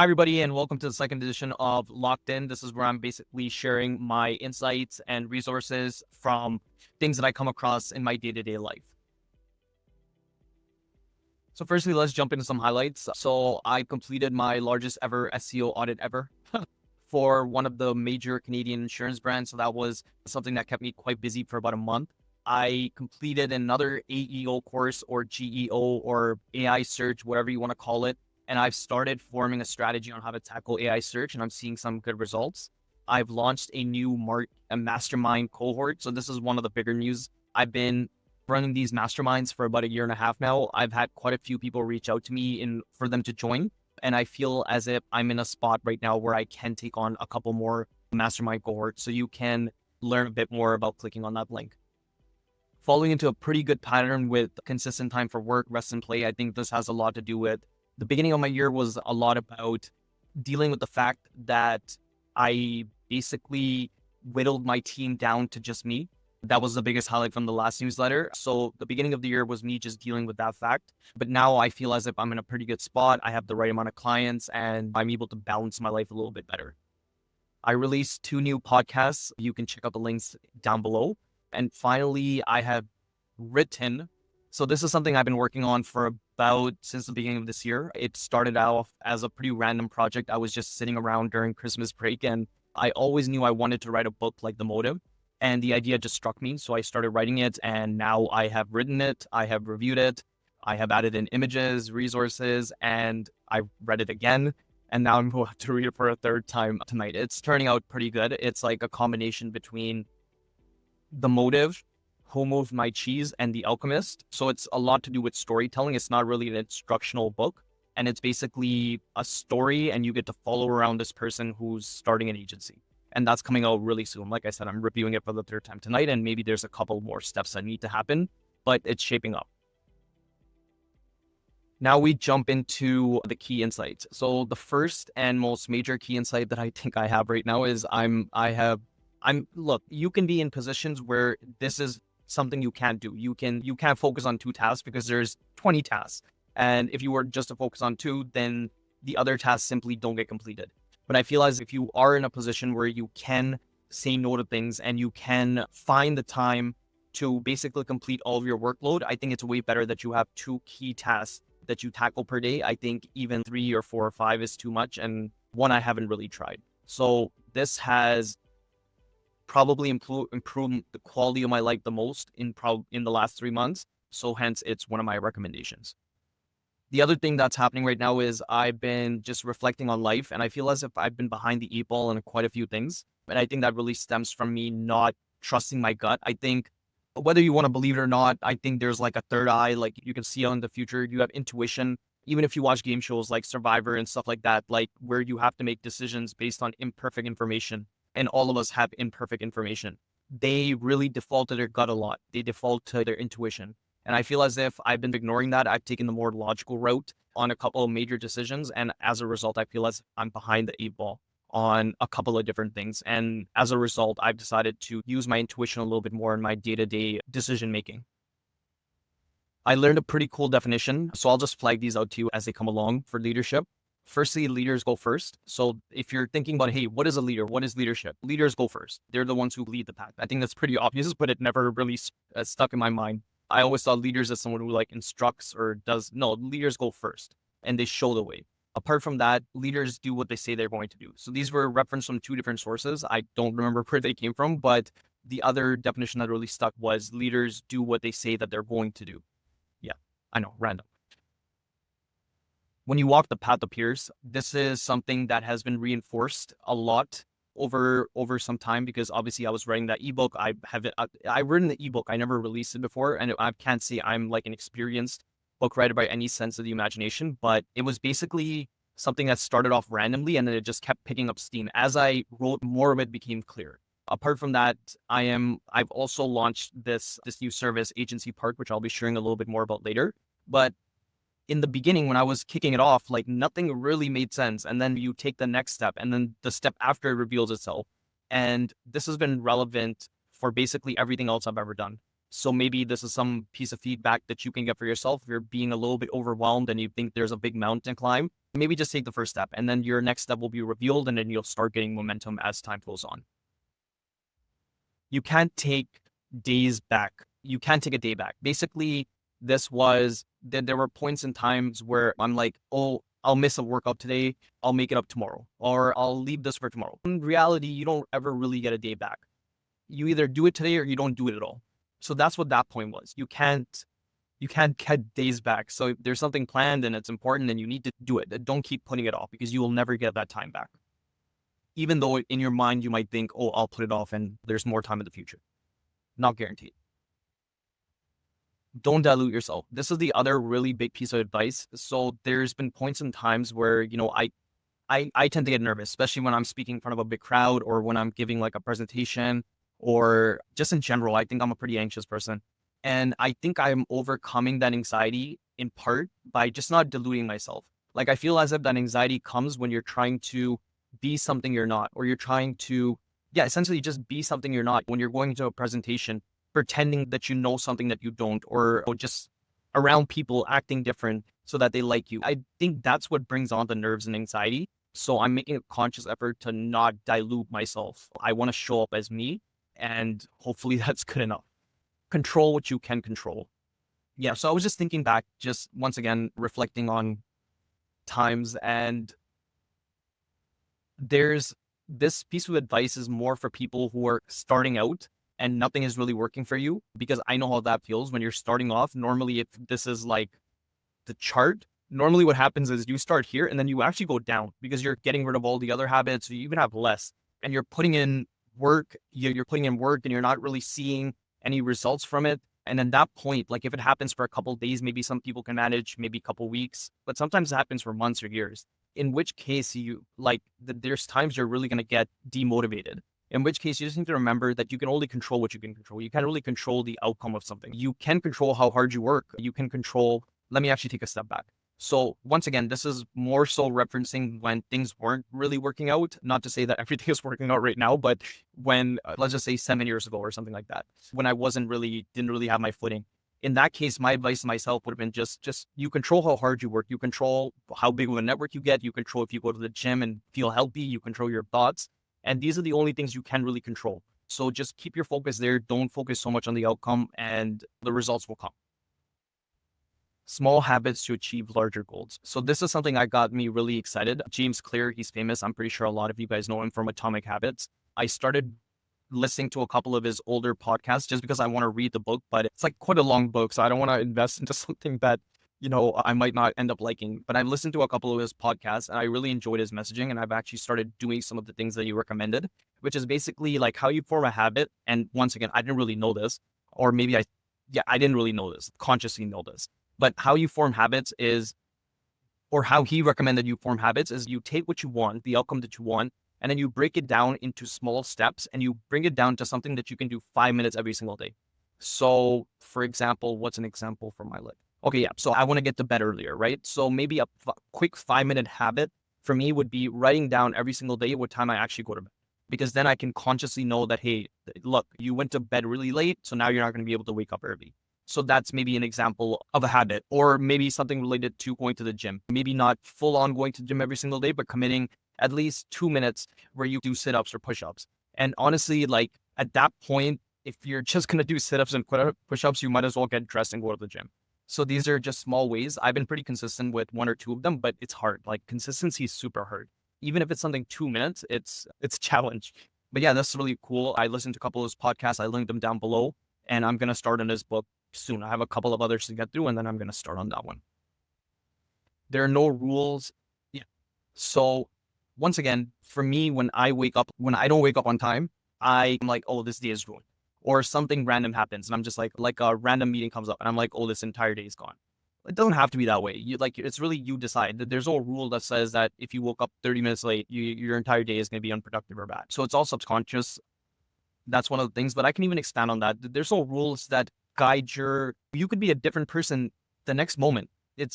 Hi, everybody, and welcome to the second edition of LockedIn. This is where I'm basically sharing my insights and resources from things that I come across in my day-to-day life. So firstly, let's jump into some highlights. So I completed my largest ever SEO audit ever for one of the major Canadian insurance brands. So that was something that kept me quite busy for about a month. I completed another AEO course or GEO or AI search, whatever you want to call it. And I've started forming a strategy on how to tackle AI search, and I'm seeing some good results. I've launched a mastermind cohort. So this is one of the bigger news. I've been running these masterminds for about a year and a half now. I've had quite a few people reach out to me for them to join. And I feel as if I'm in a spot right now where I can take on a couple more mastermind cohorts. So you can learn a bit more about clicking on that link. Falling into a pretty good pattern with consistent time for work, rest, and play. I think this has a lot to do with the beginning of my year was a lot about dealing with the fact that I basically whittled my team down to just me. That was the biggest highlight from the last newsletter. So the beginning of the year was me just dealing with that fact. But now I feel as if I'm in a pretty good spot. I have the right amount of clients and I'm able to balance my life a little bit better. I released 2 new podcasts. You can check out the links down below. And finally, I have written. So this is something I've been working on for about since the beginning of this year. It started off as a pretty random project. I was just sitting around during Christmas break and I always knew I wanted to write a book like The Motive. And the idea just struck me. So I started writing it and now I have written it. I have reviewed it. I have added in images, resources, and I read it again. And now I'm going to read it for a third time tonight. It's turning out pretty good. It's like a combination between The Motive, Who Moved My Cheese, and The Alchemist. So it's a lot to do with storytelling. It's not really an instructional book. And it's basically a story and you get to follow around this person who's starting an agency. And that's coming out really soon. Like I said, I'm reviewing it for the third time tonight, and maybe there's a couple more steps that need to happen, but it's shaping up. Now we jump into the key insights. So the first and most major key insight that I think I have right now is look, you can be in positions where this is something you can't do. You can't focus on 2 tasks because there's 20 tasks. And if you were just to focus on 2, then the other tasks simply don't get completed. But I feel as if you are in a position where you can say no to things and you can find the time to basically complete all of your workload, I think it's way better that you have 2 key tasks that you tackle per day. I think even 3 or 4 or 5 is too much. And one I haven't really tried. So this has probably improved the quality of my life the most in the last 3 months. So hence it's one of my recommendations. The other thing that's happening right now is I've been just reflecting on life and I feel as if I've been behind the 8 ball in quite a few things. And I think that really stems from me not trusting my gut. I think whether you want to believe it or not, I think there's like a third eye, like you can see out in the future, you have intuition. Even if you watch game shows like Survivor and stuff like that, like where you have to make decisions based on imperfect information, and all of us have imperfect information. They really default to their gut a lot. They default to their intuition. And I feel as if I've been ignoring that. I've taken the more logical route on a couple of major decisions. And as a result, I feel as I'm behind the 8 ball on a couple of different things. And as a result, I've decided to use my intuition a little bit more in my day-to-day decision making. I learned a pretty cool definition. So I'll just flag these out to you as they come along for leadership. Firstly, leaders go first. So if you're thinking about, hey, what is a leader? What is leadership? Leaders go first. They're the ones who lead the pack. I think that's pretty obvious, but it never really stuck in my mind. I always saw leaders as someone who like instructs or does. No, leaders go first and they show the way. Apart from that, leaders do what they say they're going to do. So these were referenced from 2 different sources. I don't remember where they came from, but the other definition that really stuck was leaders do what they say that they're going to do. Yeah, I know, random. When you walk the path of peers, this is something that has been reinforced a lot over some time because obviously I was writing that ebook. I've written the ebook. I never released it before, and I can't say I'm like an experienced book writer by any sense of the imagination, but it was basically something that started off randomly and then it just kept picking up steam. As I wrote, more of it became clear. Apart from that, I've also launched this new service, Agency Park, which I'll be sharing a little bit more about later. But in the beginning, when I was kicking it off, like nothing really made sense. And then you take the next step and then the step after it reveals itself. And this has been relevant for basically everything else I've ever done. So maybe this is some piece of feedback that you can get for yourself. If you're being a little bit overwhelmed and you think there's a big mountain to climb, maybe just take the first step, and then your next step will be revealed, and then you'll start getting momentum as time goes on. You can't take days back. You can't take a day back. Basically, there were points in times where I'm like, oh, I'll miss a workout today. I'll make it up tomorrow, or I'll leave this for tomorrow. In reality, you don't ever really get a day back. You either do it today or you don't do it at all. So that's what that point was. You can't get days back. So if there's something planned and it's important and you need to do it, don't keep putting it off, because you will never get that time back. Even though in your mind you might think, oh, I'll put it off and there's more time in the future. Not guaranteed. Don't dilute yourself. This is the other really big piece of advice. So there's been points and times where, I tend to get nervous, especially when I'm speaking in front of a big crowd, or when I'm giving like a presentation, or just in general. I think I'm a pretty anxious person. And I think I'm overcoming that anxiety in part by just not diluting myself. Like, I feel as if that anxiety comes when you're trying to be something you're not, or you're trying to, yeah, essentially just be something you're not when you're going to a presentation, pretending that you know something that you don't, or just around people acting different so that they like you. I think that's what brings on the nerves and anxiety. So I'm making a conscious effort to not dilute myself. I want to show up as me, and hopefully that's good enough. Control what you can control. Yeah. So I was just thinking back, just once again, reflecting on times, and there's this piece of advice is more for people who are starting out and nothing is really working for you, because I know how that feels when you're starting off. Normally, if this is like the chart, normally what happens is you start here and then you actually go down because you're getting rid of all the other habits. You even have less, and you're putting in work. You're putting in work and you're not really seeing any results from it. And then that point, like if it happens for a couple of days, maybe some people can manage, maybe a couple of weeks, but sometimes it happens for months or years. In which case there's times you're really going to get demotivated. In which case you just need to remember that you can only control what you can control. You can't really control the outcome of something. You can control how hard you work. You can control, let me actually take a step back. So once again, this is more so referencing when things weren't really working out. Not to say that everything is working out right now, but when, let's just say 7 years ago or something like that, when I didn't really have my footing. In that case, my advice to myself would have been just you control how hard you work. You control how big of a network you get. You control if you go to the gym and feel healthy. You control your thoughts. And these are the only things you can really control. So just keep your focus there. Don't focus so much on the outcome, and the results will come. Small habits to achieve larger goals. So this is something that got me really excited. James Clear, he's famous. I'm pretty sure a lot of you guys know him from Atomic Habits. I started listening to a couple of his older podcasts just because I want to read the book, but it's like quite a long book. So I don't want to invest into something that, I might not end up liking. But I've listened to a couple of his podcasts and I really enjoyed his messaging. And I've actually started doing some of the things that he recommended, which is basically like how you form a habit. And once again, I didn't really know this, or maybe I didn't really know this, consciously know this. But how you form habits is, or how he recommended you form habits is, you take what you want, the outcome that you want, and then you break it down into small steps and you bring it down to something that you can do 5 minutes every single day. So for example, what's an example from my life? Okay, yeah. So I want to get to bed earlier, right? So maybe a quick 5-minute habit for me would be writing down every single day what time I actually go to bed. Because then I can consciously know that, hey, look, you went to bed really late, so now you're not going to be able to wake up early. So that's maybe an example of a habit, or maybe something related to going to the gym. Maybe not full on going to the gym every single day, but committing at least 2 minutes where you do sit-ups or push-ups. And honestly, like at that point, if you're just going to do sit-ups and push-ups, you might as well get dressed and go to the gym. So these are just small ways. I've been pretty consistent with 1 or 2 of them, but it's hard. Like consistency is super hard. Even if it's something 2 minutes, it's a challenge. But yeah, that's really cool. I listened to a couple of his podcasts. I linked them down below, and I'm going to start on his book soon. I have a couple of others to get through, and then I'm going to start on that one. There are no rules. Yeah. So once again, for me, when I don't wake up on time, I'm like, oh, this day is ruined. Or something random happens and I'm just like a random meeting comes up and I'm like, oh, this entire day is gone. It doesn't have to be that way. It's really, you decide. There's no rule that says that if you woke up 30 minutes late, your entire day is going to be unproductive or bad. So it's all subconscious. That's one of the things, but I can even expand on that. There's no rules that guide you could be a different person the next moment.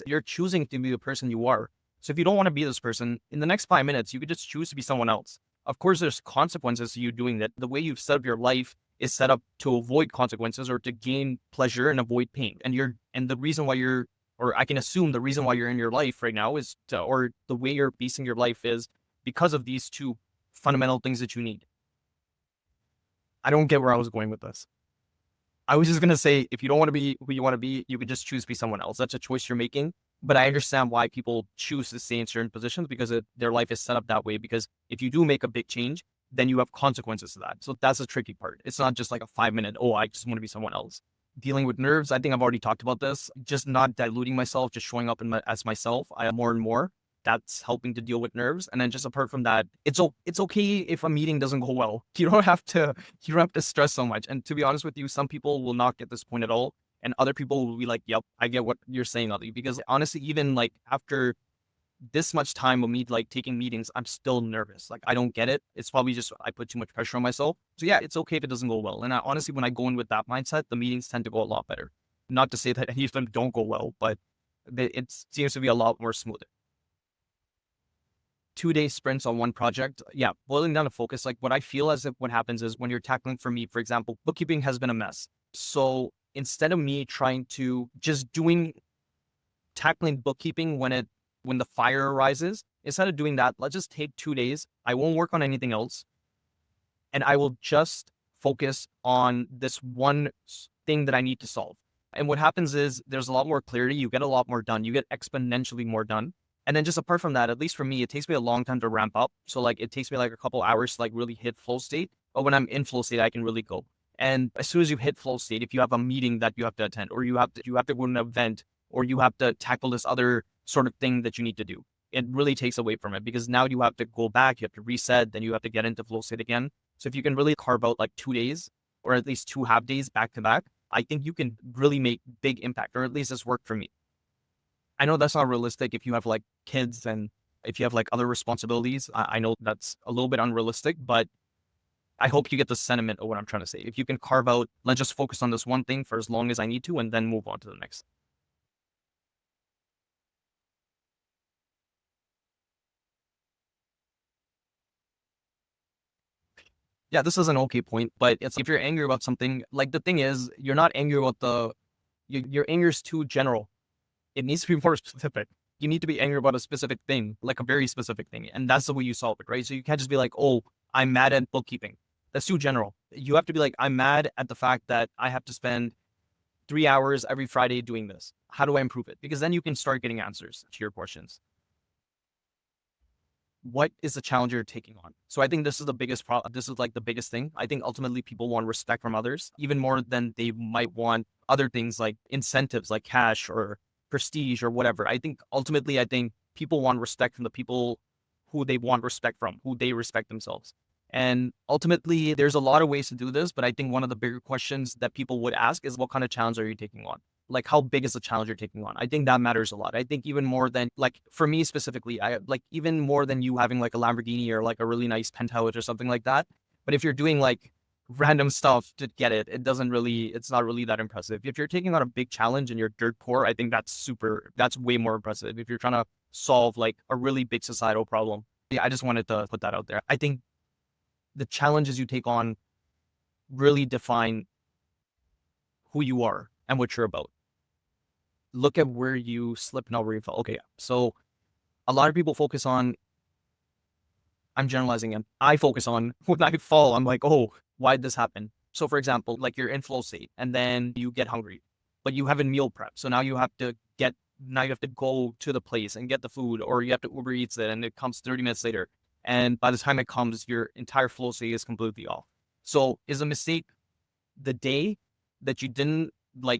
You're choosing to be the person you are. So if you don't want to be this person, in the next 5 minutes, you could just choose to be someone else. Of course, there's consequences to you doing that. The way you've set up your life is set up to avoid consequences or to gain pleasure and avoid pain. And the reason why you're or I can assume the reason why you're in your life right now is or the way you're basing your life is because of these two fundamental things that you need. I don't get where I was going with this. I was just gonna say, if you don't want to be who you want to be, you could just choose to be someone else. That's a choice you're making. But I understand why people choose to stay in certain positions because their life is set up that way. Because if you do make a big change, then you have consequences to that. So that's the tricky part. It's not just like a 5 minute, oh, I just want to be someone else. Dealing with nerves, I think I've already talked about this. Just not diluting myself, just showing up as myself. I am more and more. That's helping to deal with nerves. And then just apart from that, it's okay if a meeting doesn't go well. You don't have to stress so much. And to be honest with you, some people will not get this point at all. And other people will be like, yep, I get what you're saying, Ali. Because honestly, even like after this much time of me like taking meetings, I'm still nervous. Like I don't get it. It's probably just I put too much pressure on myself. So yeah, it's okay if it doesn't go well. And I, honestly, when I go in with that mindset, the meetings tend to go a lot better. Not to say that any of them don't go well, but it seems to be a lot more smoother. 2 day sprints on one project. Yeah, boiling down to focus. Like what I feel as if what happens is when you're tackling, for me, for example, bookkeeping has been a mess. So instead of me trying to just tackling bookkeeping when the fire arises, instead of doing that, let's just take 2 days. I won't work on anything else, and I will just focus on this one thing that I need to solve. And what happens is there's a lot more clarity. You get a lot more done. You get exponentially more done. And then just apart from that, at least for me, it takes me a long time to ramp up. So like it takes me like a couple hours to like really hit flow state. But when I'm in flow state, I can really go. And as soon as you hit flow state, if you have a meeting that you have to attend, or you have to go to an event, or you have to tackle this other sort of thing that you need to do, it really takes away from it because now you have to go back, you have to reset, then you have to get into flow state again. So if you can really carve out like 2 days or at least 2 half days back to back, I think you can really make big impact, or at least it's worked for me. I know that's not realistic if you have like kids and if you have like other responsibilities. I know that's a little bit unrealistic, but I hope you get the sentiment of what I'm trying to say. If you can carve out, let's just focus on this one thing for as long as I need to, and then move on to the next. Yeah, this is an okay point, but it's if you're angry about something, like the thing is, you're not angry about your anger is too general. It needs to be more specific. You need to be angry about a specific thing, like a very specific thing. And that's the way you solve it, right? So you can't just be like, oh, I'm mad at bookkeeping. That's too general. You have to be like, I'm mad at the fact that I have to spend 3 hours every Friday doing this. How do I improve it? Because then you can start getting answers to your questions. What is the challenge you're taking on? So I think this is the biggest problem. This is like the biggest thing. I think ultimately people want respect from others, even more than they might want other things like incentives, like cash or prestige or whatever. I think people want respect from the people who they want respect from, who they respect themselves. And ultimately, there's a lot of ways to do this, but I think one of the bigger questions that people would ask is what kind of challenge are you taking on? Like how big is the challenge you're taking on? I think that matters a lot. I think even more than like for me specifically, I like even more than you having like a Lamborghini or like a really nice penthouse or something like that. But if you're doing like random stuff to get it, it's not really that impressive. If you're taking on a big challenge and you're dirt poor, I think that's way more impressive. If you're trying to solve like a really big societal problem. Yeah, I just wanted to put that out there. I think the challenges you take on really define who you are and what you're about. Look at where you slip, not where you fall. Okay, so a lot of people focus on, I'm generalizing, and I focus on when I fall, I'm like, oh, why'd this happen? So for example, like you're in flow state and then you get hungry, but you haven't meal prep. So now you have to go to the place and get the food, or you have to Uber Eats it and it comes 30 minutes later. And by the time it comes, your entire flow state is completely off. So is a mistake the day that you didn't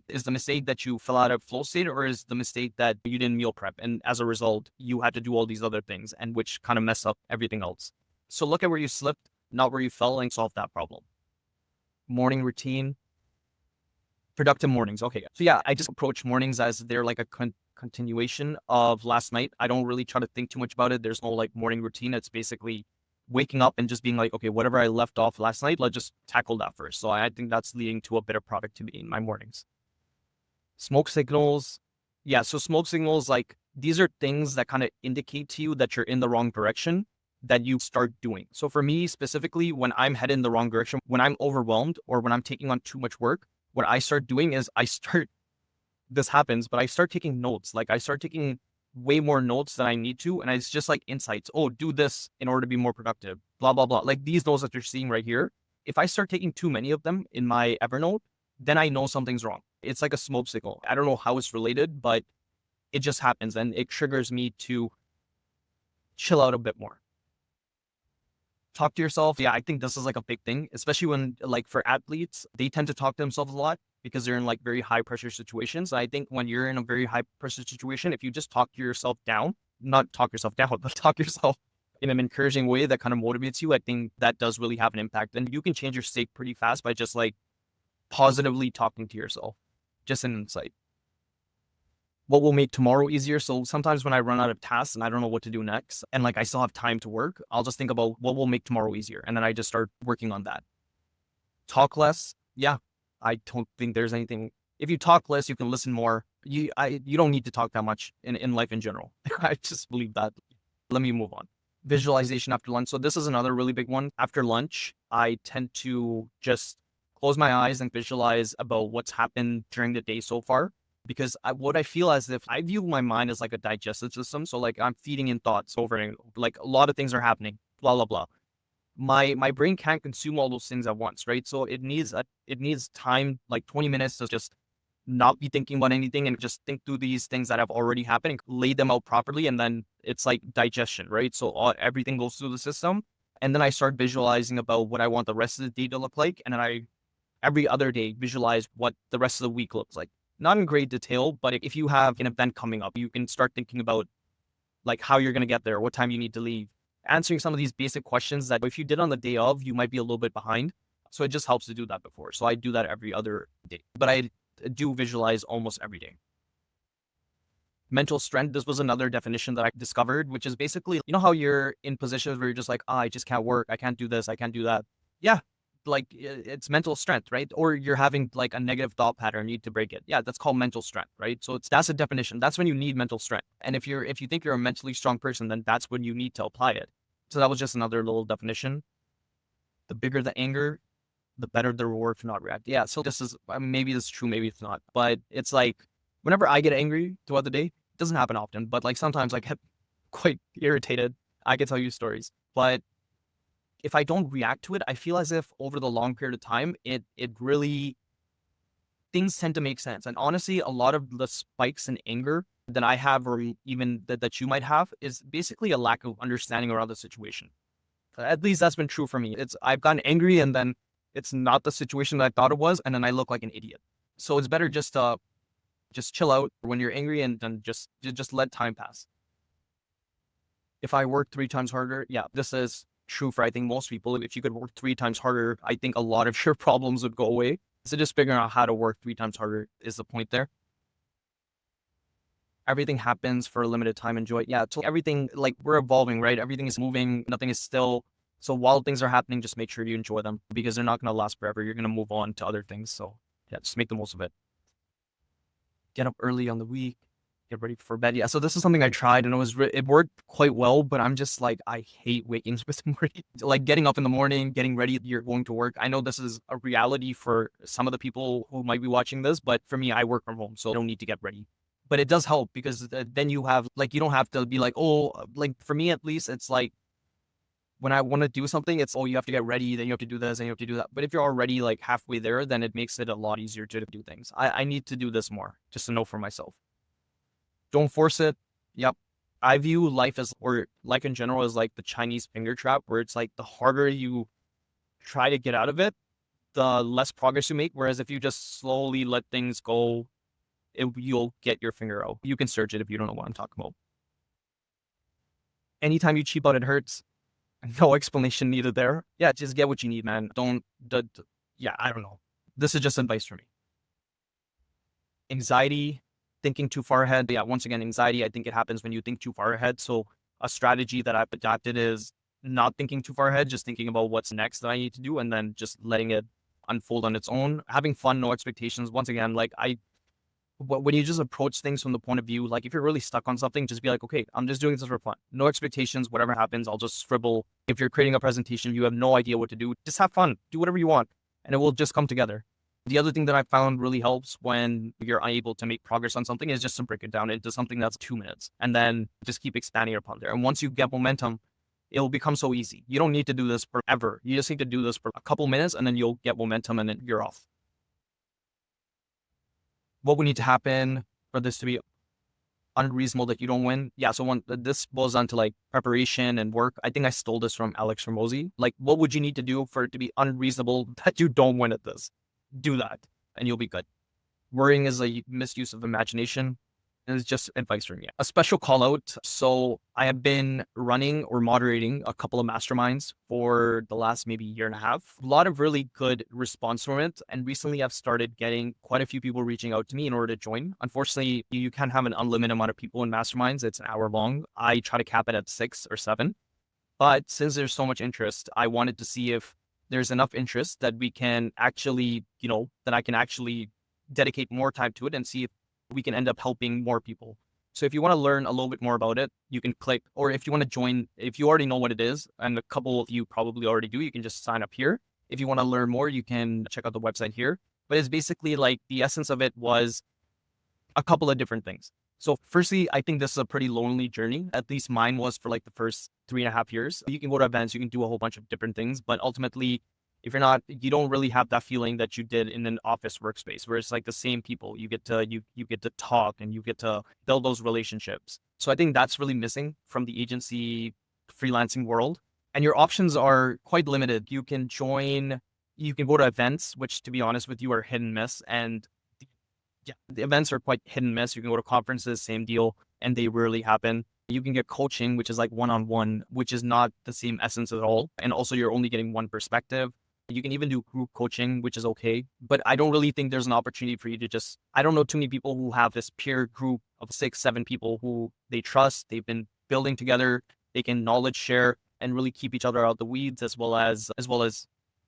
is the mistake that you fell out of flow state, or is the mistake that you didn't meal prep and as a result you had to do all these other things and which kind of mess up everything else? So look at where you slipped, not where you fell, and solve that problem. Morning routine, productive mornings. Okay, so yeah, I just approach mornings as they're like a continuation of last night. I don't really try to think too much about it. There's no like morning routine. It's basically waking up and just being like, okay, whatever I left off last night, let's just tackle that first. So I think that's leading to a better productivity in my mornings. Smoke signals. Yeah, so smoke signals, like these are things that kind of indicate to you that you're in the wrong direction that you start doing. So for me specifically, when I'm headed in the wrong direction, when I'm overwhelmed or when I'm taking on too much work, what I start doing is I start this happens, but I start taking notes. Like I start taking way more notes than I need to. And it's just like insights. Oh, do this in order to be more productive, blah, blah, blah. Like these notes that you're seeing right here. If I start taking too many of them in my Evernote, then I know something's wrong. It's like a smoke signal. I don't know how it's related, but it just happens and it triggers me to chill out a bit more. Talk to yourself. Yeah, I think this is like a big thing, especially when like for athletes, they tend to talk to themselves a lot because they're in like very high pressure situations. I think when you're in a very high pressure situation, if you just talk to yourself down, not talk yourself down, but talk yourself in an encouraging way that kind of motivates you, I think that does really have an impact. And you can change your state pretty fast by just like positively talking to yourself. Just an insight. What will make tomorrow easier? So sometimes when I run out of tasks and I don't know what to do next, and like I still have time to work, I'll just think about what will make tomorrow easier. And then I just start working on that. Talk less. Yeah. I don't think there's anything. If you talk less, you can listen more. You don't need to talk that much in life in general. I just believe that. Let me move on. Visualization after lunch. So this is another really big one. After lunch, I tend to just close my eyes and visualize about what's happened during the day so far. Because what I feel as if I view my mind as like a digestive system. So like I'm feeding in thoughts over and over. Like a lot of things are happening, blah, blah, blah. My brain can't consume all those things at once, right? So it needs time, like 20 minutes to just not be thinking about anything and just think through these things that have already happened and lay them out properly. And then it's like digestion, right? So everything goes through the system. And then I start visualizing about what I want the rest of the day to look like. And then I, every other day, visualize what the rest of the week looks like. Not in great detail, but if you have an event coming up, you can start thinking about like how you're going to get there, what time you need to leave, answering some of these basic questions that if you did on the day of, you might be a little bit behind. So it just helps to do that before. So I do that every other day, but I do visualize almost every day. Mental strength. This was another definition that I discovered, which is basically, you know how you're in positions where you're just like, oh, I just can't work. I can't do this. I can't do that. Yeah. Like it's mental strength, right? Or you're having like a negative thought pattern, you need to break it. Yeah, that's called mental strength, right? So that's a definition. That's when you need mental strength. And if you think you're a mentally strong person, then that's when you need to apply it. So that was just another little definition. The bigger the anger, the better the reward for not reacting. Yeah. So this is maybe this is true, maybe it's not. But it's like whenever I get angry throughout the day, it doesn't happen often, but like sometimes I get quite irritated. I can tell you stories, but if I don't react to it, I feel as if over the long period of time, it really things tend to make sense. And honestly, a lot of the spikes in anger that I have, or even that you might have, is basically a lack of understanding around the situation. At least that's been true for me. It's I've gotten angry and then it's not the situation that I thought it was, and then I look like an idiot. So it's better just chill out when you're angry and then just let time pass. If I work 3 times harder, yeah, this is true for I think most people. If you could work 3 times harder, I think a lot of your problems would go away. So just figuring out how to work 3 times harder is the point there. Everything happens for a limited time. Enjoy it. Yeah, so everything, like we're evolving, right? Everything is moving. Nothing is still. So while things are happening, just make sure you enjoy them because they're not going to last forever. You're going to move on to other things. So yeah, just make the most of it. Get up early on the week. Get ready for bed. Yeah, so this is something I tried and it worked quite well, but I'm just like, I hate waking up in the morning. Like getting up in the morning, getting ready, you're going to work. I know this is a reality for some of the people who might be watching this, but for me, I work from home, so I don't need to get ready. But it does help because then you have like, you don't have to be like, oh, like for me at least, it's like when I want to do something, it's, oh, you have to get ready, then you have to do this, and you have to do that. But if you're already like halfway there, then it makes it a lot easier to do things. I need to do this more just to know for myself. Don't force it. Yep. I view life as, or life in general, as like the Chinese finger trap, where it's like the harder you try to get out of it, the less progress you make. Whereas if you just slowly let things go, you'll get your finger out. You can search it if you don't know what I'm talking about. Anytime you cheap out, it hurts. No explanation needed there. Yeah, just get what you need, man. Yeah, I don't know. This is just advice for me. Anxiety, thinking too far ahead. Yeah, once again, anxiety, I think it happens when you think too far ahead. So a strategy that I've adopted is not thinking too far ahead, just thinking about what's next that I need to do and then just letting it unfold on its own. Having fun, no expectations. Once again, like when you just approach things from the point of view, like if you're really stuck on something, just be like, okay, I'm just doing this for fun. No expectations, whatever happens, I'll just scribble. If you're creating a presentation, you have no idea what to do, just have fun, do whatever you want, and it will just come together. The other thing that I found really helps when you're unable to make progress on something is just to break it down into something that's 2 minutes and then just keep expanding upon there. And once you get momentum, it'll become so easy. You don't need to do this forever. You just need to do this for a couple minutes and then you'll get momentum and then you're off. What would need to happen for this to be unreasonable that you don't win? Yeah, so when this boils down to like preparation and work, I think I stole this from Alex Ramosi. Like, what would you need to do for it to be unreasonable that you don't win at this? Do that and you'll be good. Worrying is a misuse of imagination. And it's just advice from me. A special call out. So I have been running or moderating a couple of masterminds for the last maybe year and a half. A lot of really good response from it. And recently I've started getting quite a few people reaching out to me in order to join. Unfortunately, you can't have an unlimited amount of people in masterminds. It's an hour long. I try to cap it at 6 or 7. But since there's so much interest, I wanted to see if there's enough interest that we can actually, that I can actually dedicate more time to it and see if we can end up helping more people. So if you want to learn a little bit more about it, you can click, or if you want to join, if you already know what it is, and a couple of you probably already do, you can just sign up here. If you want to learn more, you can check out the website here. But it's basically like the essence of it was a couple of different things. So firstly, I think this is a pretty lonely journey. At least mine was for like the first 3.5 years. You can go to events, you can do a whole bunch of different things, but ultimately, if you're not, you don't really have that feeling that you did in an office workspace where it's like the same people. You get to you get to talk and you get to build those relationships. So I think that's really missing from the agency freelancing world. And your options are quite limited. You can join, you can go to events, which to be honest with you are hit and miss. And yeah, the events are quite hit and miss. You can go to conferences, same deal, and they rarely happen. You can get coaching, which is like one-on-one, which is not the same essence at all. And also you're only getting one perspective. You can even do group coaching, which is okay. But I don't really think there's an opportunity for you to just, I don't know too many people who have this peer group of 6, 7 people who they trust, they've been building together, they can knowledge share and really keep each other out the weeds as well as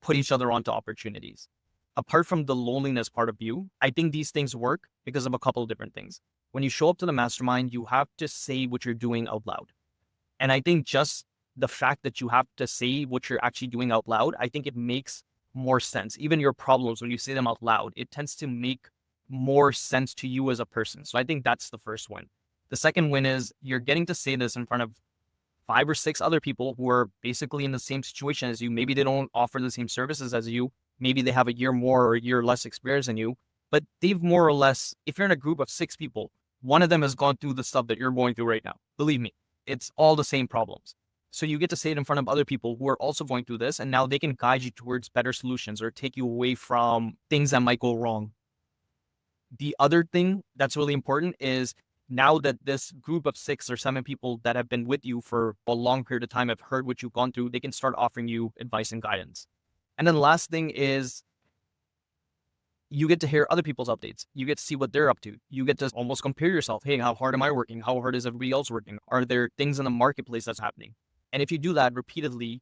put each other onto opportunities. Apart from the loneliness part of you, I think these things work because of a couple of different things. When you show up to the mastermind, you have to say what you're doing out loud. And I think just the fact that you have to say what you're actually doing out loud, I think it makes more sense. Even your problems, when you say them out loud, it tends to make more sense to you as a person. So I think that's the first win. The second win is you're getting to say this in front of 5 or 6 other people who are basically in the same situation as you. Maybe they don't offer the same services as you. Maybe they have a year more or a year less experience than you, but they've more or less, if you're in a group of 6 people, one of them has gone through the stuff that you're going through right now. Believe me, it's all the same problems. So you get to say it in front of other people who are also going through this, and now they can guide you towards better solutions or take you away from things that might go wrong. The other thing that's really important is now that this group of 6 or 7 people that have been with you for a long period of time have heard what you've gone through, they can start offering you advice and guidance. And then the last thing is you get to hear other people's updates. You get to see what they're up to. You get to almost compare yourself. Hey, how hard am I working? How hard is everybody else working? Are there things in the marketplace that's happening? And if you do that repeatedly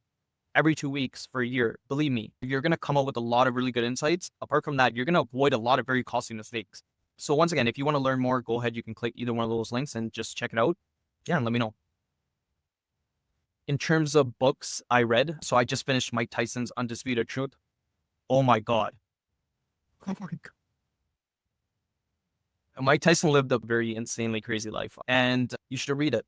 every 2 weeks for a year, believe me, you're going to come up with a lot of really good insights. Apart from that, you're going to avoid a lot of very costly mistakes. So once again, if you want to learn more, go ahead. You can click either one of those links and just check it out. Yeah, and let me know. In terms of books I read, so I just finished Mike Tyson's Undisputed Truth. Oh my God. Oh my God. Mike Tyson lived a very insanely crazy life, and you should read it.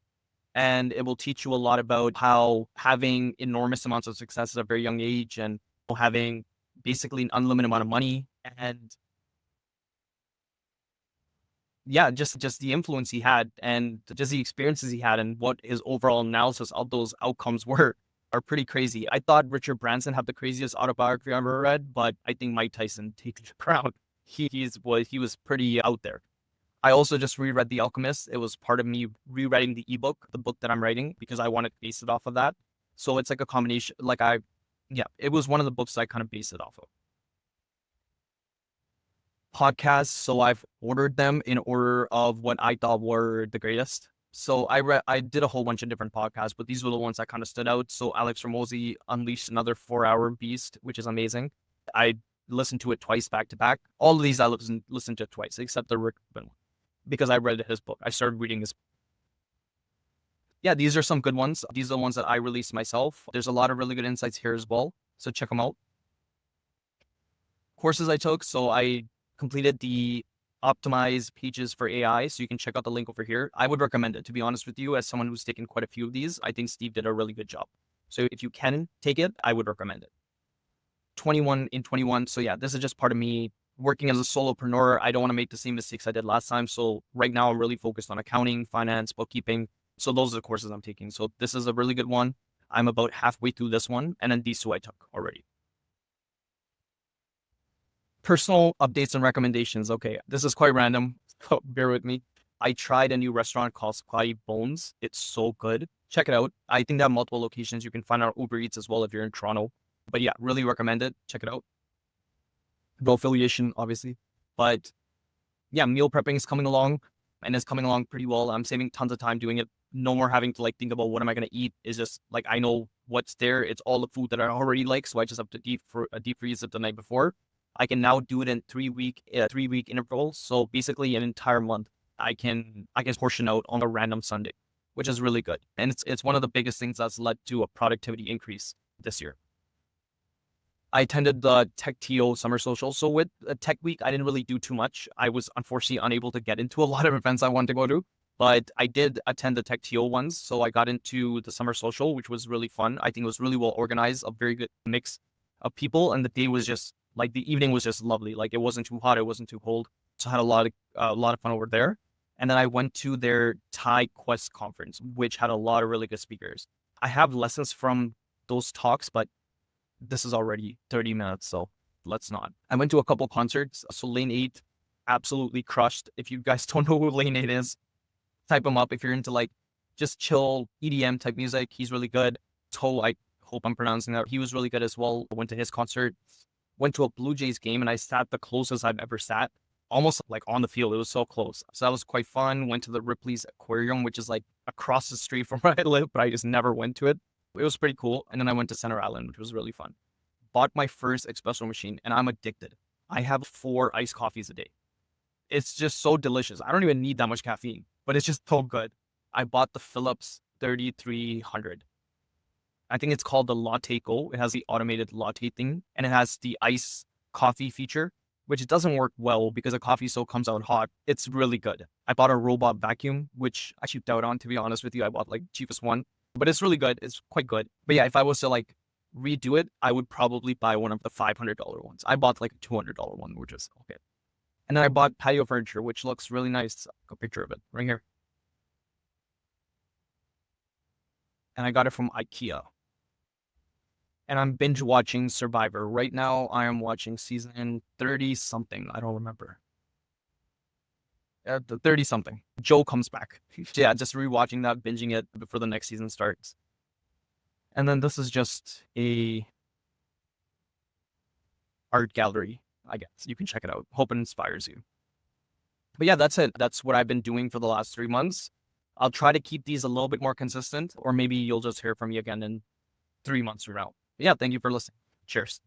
And it will teach you a lot about how having enormous amounts of success at a very young age and having basically an unlimited amount of money and yeah, just the influence he had and just the experiences he had and what his overall analysis of those outcomes were are pretty crazy. I thought Richard Branson had the craziest autobiography I ever read, but I think Mike Tyson takes the crown. He was pretty out there. I also just reread The Alchemist. It was part of me rewriting the ebook, the book that I'm writing, because I wanted to base it off of that. So it's like a combination. Yeah, it was one of the books I kind of based it off of. Podcasts. So I've ordered them in order of what I thought were the greatest. So I did a whole bunch of different podcasts, but these were the ones that kind of stood out. So Alex Ramosi unleashed another 4-hour beast, which is amazing. I listened to it twice back to back. All of these I listened to it twice, except the Rick Rubin one, because I read his book. I started reading his. Yeah, these are some good ones. These are the ones that I released myself. There's a lot of really good insights here as well. So check them out. courses I took. So I completed the optimize pages for AI. So you can check out the link over here. I would recommend it, to be honest with you, as someone who's taken quite a few of these. I think Steve did a really good job. So if you can take it, I would recommend it. 21 in 21. So yeah, this is just part of me working as a solopreneur. I don't want to make the same mistakes I did last time. So right now I'm really focused on accounting, finance, bookkeeping. So those are the courses I'm taking. So this is a really good one. I'm about halfway through this one, and then these two I took already. Personal updates and recommendations. Okay, this is quite random, so bear with me. I tried a new restaurant called Spy Bones. It's so good. Check it out. I think they have multiple locations. You can find out Uber Eats as well if you're in Toronto. But yeah, really recommend it. Check it out. No affiliation, obviously. But yeah, meal prepping is coming along, and it's coming along pretty well. I'm saving tons of time doing it. No more having to like think about what am I gonna eat. It's just like I know what's there. It's all the food that I already like, so I just have to deep freeze it the night before. I can now do it in 3 week intervals. So basically, an entire month, I can portion out on a random Sunday, which is really good. And it's one of the biggest things that's led to a productivity increase this year. I attended the Tech TO Summer Social. So with Tech Week, I didn't really do too much. I was unfortunately unable to get into a lot of events I wanted to go to, but I did attend the Tech TO ones. So I got into the Summer Social, which was really fun. I think it was really well organized, a very good mix of people, and the day was just like the evening was just lovely. Like it wasn't too hot, it wasn't too cold. So I had a lot of fun over there. And then I went to their Thai Quest conference, which had a lot of really good speakers. I have lessons from those talks, but this is already 30 minutes, so let's not. I went to a couple concerts. So Lane 8 absolutely crushed. If you guys don't know who Lane 8 is, type him up if you're into like just chill EDM type music. He's really good. Toe, I hope I'm pronouncing that. He was really good as well. I went to his concert, went to a Blue Jays game, and I sat the closest I've ever sat, almost like on the field. It was so close. So that was quite fun. Went to the Ripley's Aquarium, which is like across the street from where I live, but I just never went to it. It was pretty cool. And then I went to Center Island, which was really fun. Bought my first espresso machine, and I'm addicted. I have 4 iced coffees a day. It's just so delicious. I don't even need that much caffeine, but it's just so good. I bought the Philips 3300. I think it's called the Latte Go. It has the automated latte thing, and it has the ice coffee feature, which it doesn't work well because the coffee still comes out hot. It's really good. I bought a robot vacuum, which I cheaped out on, to be honest with you. I bought like cheapest one, but it's really good. It's quite good. But yeah, if I was to like redo it, I would probably buy one of the $500 ones. I bought like a $200 one, which is okay. And then I bought patio furniture, which looks really nice. A picture of it right here. And I got it from IKEA. And I'm binge watching Survivor. Right now, I am watching season 30 something. I don't remember. The 30 something. Joe comes back. Yeah, just rewatching that, binging it before the next season starts. And then this is just a art gallery, I guess. You can check it out. Hope it inspires you. But yeah, that's it. That's what I've been doing for the last 3 months. I'll try to keep these a little bit more consistent, or maybe you'll just hear from me again in 3 months from now. But yeah, thank you for listening. Cheers.